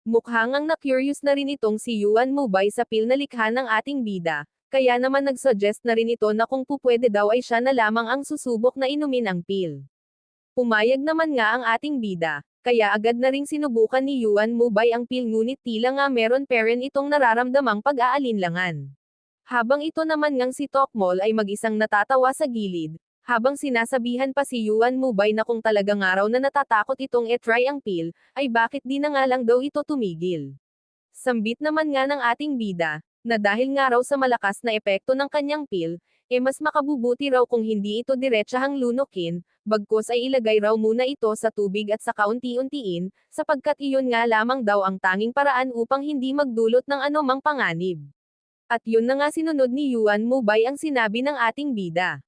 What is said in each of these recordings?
Mukhang ang na-curious na rin itong si Yuan Mubay sa pil na likha ng ating bida, kaya naman nag-suggest na rin ito na kung pupwede daw ay siya na lamang ang susubok na inumin ang pil. Pumayag naman nga ang ating bida, kaya agad na ring sinubukan ni Yuan Mubay ang pil ngunit tila nga meron pa rin itong nararamdamang pag-aalinlangan. Habang ito naman ngang si Tokmol ay mag-isang natatawa sa gilid, habang sinasabihan pa si Yuan Mubay na kung talagang araw na natatakot itong e-try ang pil, ay bakit di na nga lang daw ito tumigil. Sambit naman nga ng ating bida, na dahil nga raw sa malakas na epekto ng kanyang pil, mas makabubuti raw kung hindi ito diretsahang lunukin, bagkus ay ilagay raw muna ito sa tubig at saka unti-untiin, sapagkat iyon nga lamang daw ang tanging paraan upang hindi magdulot ng anumang panganib. At yun na nga sinunod ni Yuan Mubay ang sinabi ng ating bida.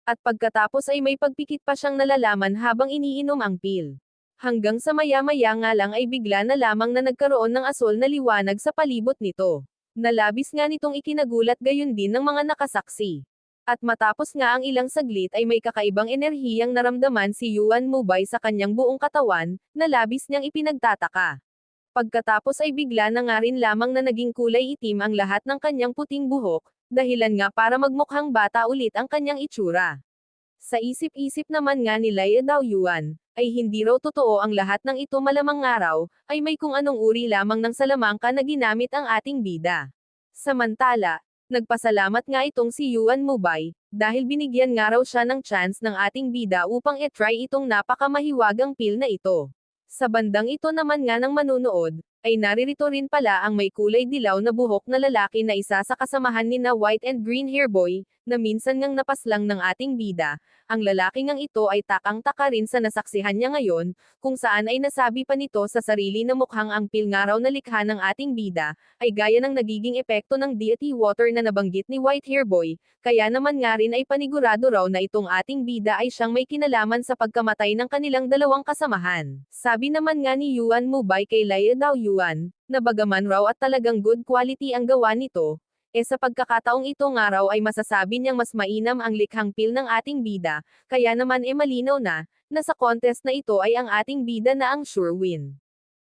At pagkatapos ay may pagpikit pa siyang nalalaman habang iniinom ang pil. Hanggang sa maya-maya nga lang ay bigla na lamang na nagkaroon ng asol na liwanag sa palibot nito. Nalabis nga nitong ikinagulat gayon din ng mga nakasaksi. At matapos nga ang ilang saglit ay may kakaibang enerhiyang naramdaman si Yuan Mubay sa kanyang buong katawan, na labis niyang ipinagtataka. Pagkatapos ay bigla na nga rin lamang na naging kulay itim ang lahat ng kanyang puting buhok, dahilan nga para magmukhang bata ulit ang kanyang itsura. Sa isip-isip naman nga ni Lai Dao Yuan, ay hindi raw totoo ang lahat ng ito malamang araw, ay may kung anong uri lamang ng salamangka na ginamit ang ating bida. Samantala, nagpasalamat nga itong si Yuan Mubay, dahil binigyan nga raw siya ng chance ng ating bida upang e-try itong napakamahiwagang pil na ito. Sa bandang ito naman nga ng manunood, ay naririto rin pala ang may kulay dilaw na buhok na lalaki na isa sa kasamahan ni na white and green hair boy, na minsan ngang napaslang ng ating bida. Ang lalaki ngang ito ay takang-taka rin sa nasaksihan niya ngayon, kung saan ay nasabi pa nito sa sarili na mukhang ang pil nga raw na likha ng ating bida, ay gaya ng nagiging epekto ng deity water na nabanggit ni white hair boy, kaya naman nga rin ay panigurado raw na itong ating bida ay siyang may kinalaman sa pagkamatay ng kanilang dalawang kasamahan. Sabi naman nga ni Yuan Mubay kay Lai Dao Yuan, na bagaman raw at talagang good quality ang gawa nito, sa pagkakataong ito nga raw ay masasabi niyang mas mainam ang likhang pil ng ating bida, kaya naman malinaw na sa contest na ito ay ang ating bida na ang sure win.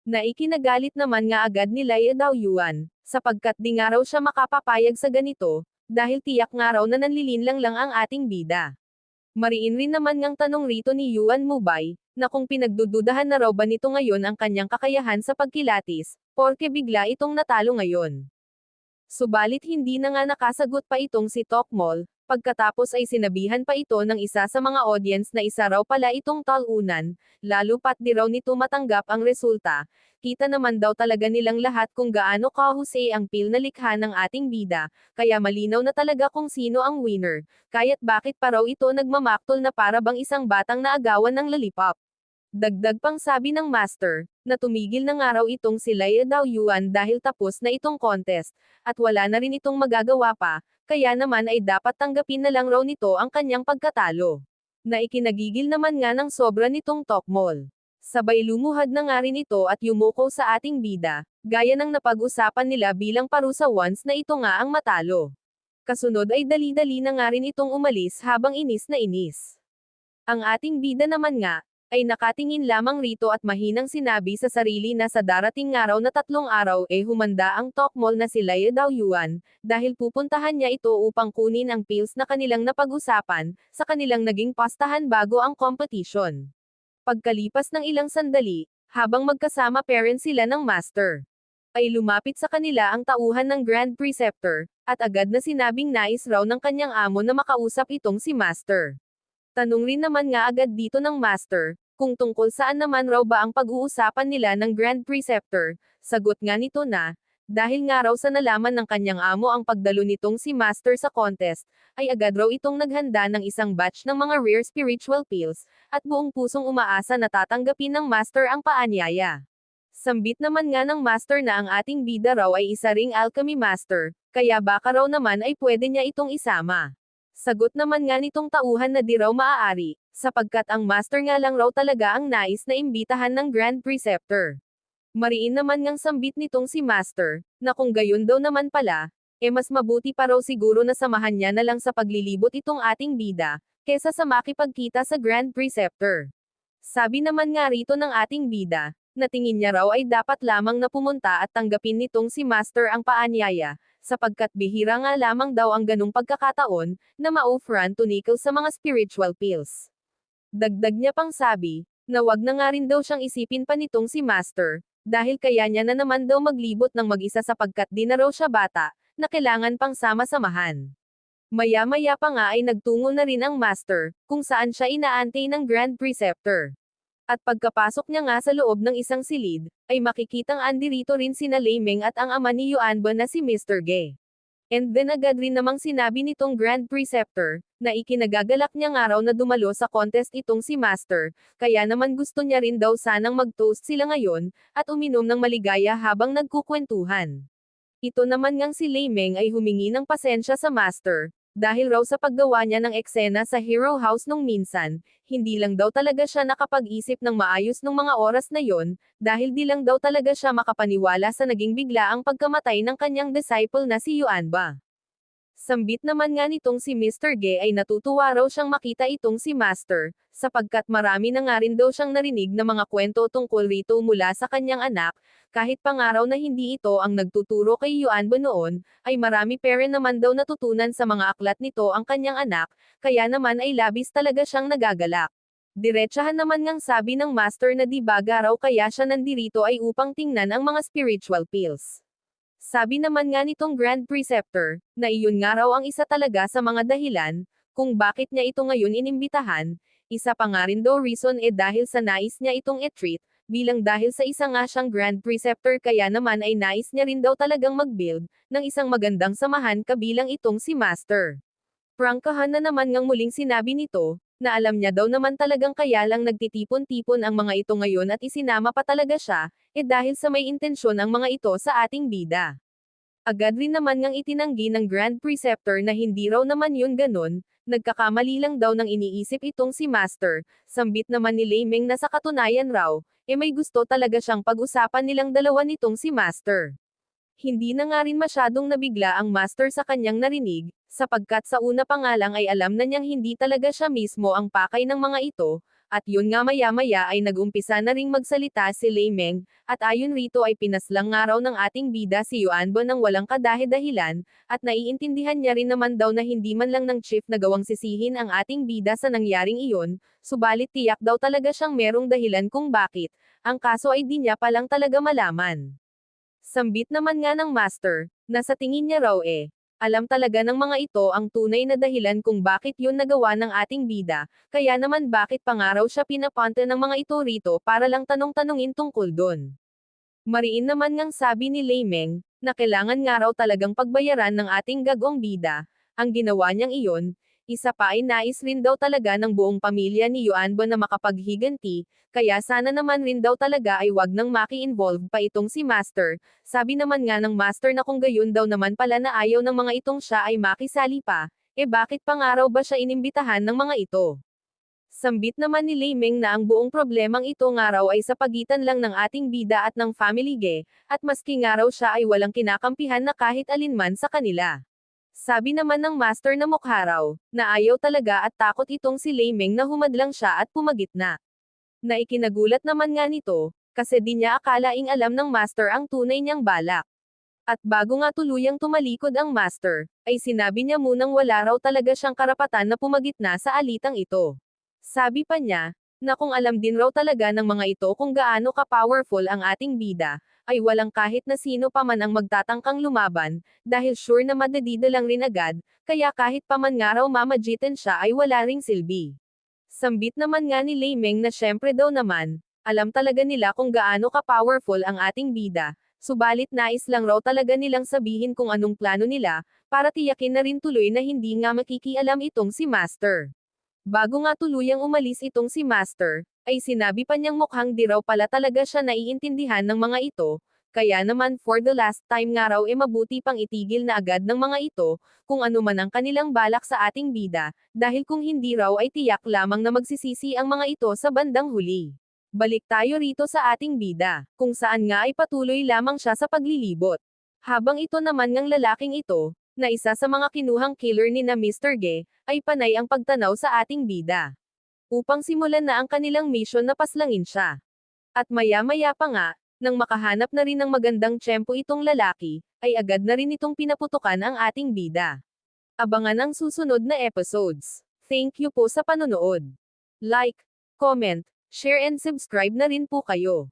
Na ikinagalit naman nga agad ni Lai Dao Yuan, sapagkat di nga raw siya makapapayag sa ganito, dahil tiyak nga raw na nanlilinlang lang ang ating bida. Mariin rin naman ngang tanong rito ni Yuan Mubay, na kung pinagdududahan na raw ba nito ngayon ang kanyang kakayahan sa pagkilatis, porke bigla itong natalo ngayon. Subalit hindi na nga nakasagot pa itong si Tokmol, pagkatapos ay sinabihan pa ito ng isa sa mga audience na isa raw pala itong talunan, lalo pat di raw nito matanggap ang resulta, kita naman daw talaga nilang lahat kung gaano kahusay ang pil na likha ng ating bida, kaya malinaw na talaga kung sino ang winner, kaya't bakit pa raw ito nagmamaktol na para bang isang batang naagawan ng lollipop. Dagdag pang sabi ng master, na tumigil na nga raw itong si Lai Dao Yuan dahil tapos na itong contest, at wala na rin itong magagawa pa, kaya naman ay dapat tanggapin na lang raw nito ang kanyang pagkatalo. Na ikinagigil naman nga ng sobra nitong Tokmol. Sabay lumuhad na nga rin ito at yumuko sa ating bida, gaya ng napag-usapan nila bilang parusa once na ito nga ang matalo. Kasunod ay dali-dali na nga rin itong umalis habang inis na inis. Ang ating bida naman nga, ay nakatingin lamang rito at mahinang sinabi sa sarili na sa darating araw na 3 araw humanda ang Tokmol na si Lai Dao Yuan, dahil pupuntahan niya ito upang kunin ang pills na kanilang napag-usapan, sa kanilang naging pastahan bago ang competition. Pagkalipas ng ilang sandali, habang magkasama parents sila ng master, ay lumapit sa kanila ang tauhan ng Grand Preceptor, at agad na sinabing nais raw ng kanyang amo na makausap itong si master. Tanong rin naman nga agad dito ng master, kung tungkol saan naman raw ba ang pag-uusapan nila ng Grand Preceptor, sagot nga nito na, dahil nga raw sa nalaman ng kanyang amo ang pagdalo nitong si master sa contest, ay agad raw itong naghanda ng isang batch ng mga rare spiritual pills, at buong pusong umaasa na tatanggapin ng master ang paanyaya. Sambit naman nga ng master na ang ating bida raw ay isa ring alchemy master, kaya baka raw naman ay pwede niya itong isama. Sagot naman nga nitong tauhan na di raw maaari, sapagkat ang master nga lang raw talaga ang nais na imbitahan ng Grand Preceptor. Mariin naman ngang sambit nitong si master, na kung gayon daw naman pala, mas mabuti pa raw siguro na samahan niya na lang sa paglilibot itong ating bida, kesa sa makipagkita sa Grand Preceptor. Sabi naman nga rito ng ating bida, na tingin niya raw ay dapat lamang na pumunta at tanggapin nitong si Master ang paanyaya, sapagkat bihira nga lamang daw ang ganung pagkakataon, na ma-offran to Nickel sa mga spiritual pills. Dagdag niya pang sabi, na wag na nga rin daw siyang isipin pa nitong si Master, dahil kaya niya na naman daw maglibot ng mag-isa sapagkat di na raw siya bata, na kailangan pang sama-samahan. Maya-maya pa nga ay nagtungo na rin ang Master, kung saan siya inaantay ng Grand Preceptor. At pagkapasok niya nga sa loob ng isang silid, ay makikitang andirito rin sina Lei Meng at ang ama ni Yuanba na si Mr. Ge. And then agad rin namang sinabi nitong Grand Preceptor, na ikinagagalak niya nga raw na dumalo sa contest itong si Master, kaya naman gusto niya rin daw sanang mag-toast sila ngayon, at uminom ng maligaya habang nagkukwentuhan. Ito naman ngang si Lei Meng ay humingi ng pasensya sa Master, dahil raw sa paggawa niya ng eksena sa Hero House nung minsan, hindi lang daw talaga siya nakapag-isip ng maayos nung mga oras na yon, dahil di lang daw talaga siya makapaniwala sa naging biglaang pagkamatay ng kanyang disciple na si Yuanba. Sambit naman nga nitong si Mr. Ge ay natutuwa raw siyang makita itong si Master, sapagkat marami na nga rin daw siyang narinig na mga kwento tungkol rito mula sa kanyang anak, kahit pangaraw na hindi ito ang nagtuturo kay Yuanba noon, ay marami pa rin naman daw natutunan sa mga aklat nito ang kanyang anak, kaya naman ay labis talaga siyang nagagalak. Diretsahan naman ngang sabi ng Master na di baga raw kaya siya nandirito ay upang tingnan ang mga spiritual pills. Sabi naman nga nitong Grand Preceptor, na iyon nga raw ang isa talaga sa mga dahilan, kung bakit niya ito ngayon inimbitahan, isa pa nga rin daw reason dahil sa nais niya itong i-treat, bilang dahil sa isa nga siyang Grand Preceptor kaya naman ay nais niya rin daw talagang mag-build, ng isang magandang samahan kabilang itong si Master. Prangkahan na naman ngang muling sinabi nito, na alam niya daw naman talagang kaya lang nagtitipon-tipon ang mga ito ngayon at isinama pa talaga siya, dahil sa may intensyon ang mga ito sa ating bida. Agad rin naman ngang itinanggi ng Grand Preceptor na hindi raw naman yun ganun, nagkakamali lang daw ng iniisip itong si Master, sambit naman ni Lei Meng na sa katunayan raw, may gusto talaga siyang pag-usapan nilang dalawa nitong si Master. Hindi na nga rin masyadong nabigla ang Master sa kanyang narinig, sapagkat sa una pa nga lang ay alam na niyang hindi talaga siya mismo ang pakay ng mga ito, at yun nga maya-maya ay nag-umpisa na ring magsalita si Lei Meng, at ayon rito ay pinaslang nga raw ng ating bida si Yuanba ng walang kadahi-dahilan, at naiintindihan niya rin naman daw na hindi man lang ng chief na gawang sisihin ang ating bida sa nangyaring iyon, subalit tiyak daw talaga siyang merong dahilan kung bakit, ang kaso ay di niya palang talaga malaman. Sambit naman nga ng Master, na sa tingin niya raw alam talaga ng mga ito ang tunay na dahilan kung bakit yun nagawa ng ating bida, kaya naman bakit pa nga raw siya pinapunta ng mga ito rito para lang tanong-tanungin tungkol dun. Mariin naman ngang sabi ni Lei Meng, na kailangan nga raw talagang pagbayaran ng ating gagong bida, ang ginawa niyang iyon, isa pa ay nais rin daw talaga ng buong pamilya ni Yuanba na makapaghiganti, kaya sana naman rin daw talaga ay wag nang maki-involve pa itong si Master, sabi naman nga ng Master na kung gayon daw naman pala na ayaw ng mga itong siya ay makisali pa, bakit pa nga raw ba siya inimbitahan ng mga ito? Sambit naman ni Lei Meng na ang buong problemang ito nga raw ay sa pagitan lang ng ating bida at ng family Ge, at maski nga raw siya ay walang kinakampihan na kahit alinman sa kanila. Sabi naman ng Master na mukha raw, na ayaw talaga at takot itong si Lei Meng na humadlang siya at pumagitna. Na ikinagulat naman nga nito, kasi di niya akalaing alam ng Master ang tunay niyang balak. At bago nga tuluyang tumalikod ang Master, ay sinabi niya munang wala raw talaga siyang karapatan na pumagitna sa alitang ito. Sabi pa niya, na kung alam din raw talaga ng mga ito kung gaano ka-powerful ang ating bida, ay walang kahit na sino pa man ang magtatangkang lumaban, dahil sure na madadidalang rin agad, kaya kahit pa man nga raw mamagitan siya ay wala ring silbi. Sambit naman nga ni Lei Meng na syempre daw naman, alam talaga nila kung gaano ka-powerful ang ating bida, subalit nais lang raw talaga nilang sabihin kung anong plano nila, para tiyakin na rin tuloy na hindi nga makikialam itong si Master. Bago nga tuluyang umalis itong si Master, ay sinabi pa niyang mukhang di raw pala talaga siya naiintindihan ng mga ito, kaya naman for the last time nga raw mabuti pang itigil na agad ng mga ito, kung ano man ang kanilang balak sa ating bida, dahil kung hindi raw ay tiyak lamang na magsisisi ang mga ito sa bandang huli. Balik tayo rito sa ating bida, kung saan nga ay patuloy lamang siya sa paglilibot. Habang ito naman ngang lalaking ito, na isa sa mga kinuhang killer ni na Mr. Ge, ay panay ang pagtanaw sa ating bida. Upang simulan na ang kanilang mission na paslangin siya. At maya-maya pa nga, nang makahanap na rin ng magandang tiyempo itong lalaki, ay agad na rin itong pinaputukan ang ating bida. Abangan ang susunod na episodes. Thank you po sa panonood. Like, comment, share and subscribe na rin po kayo.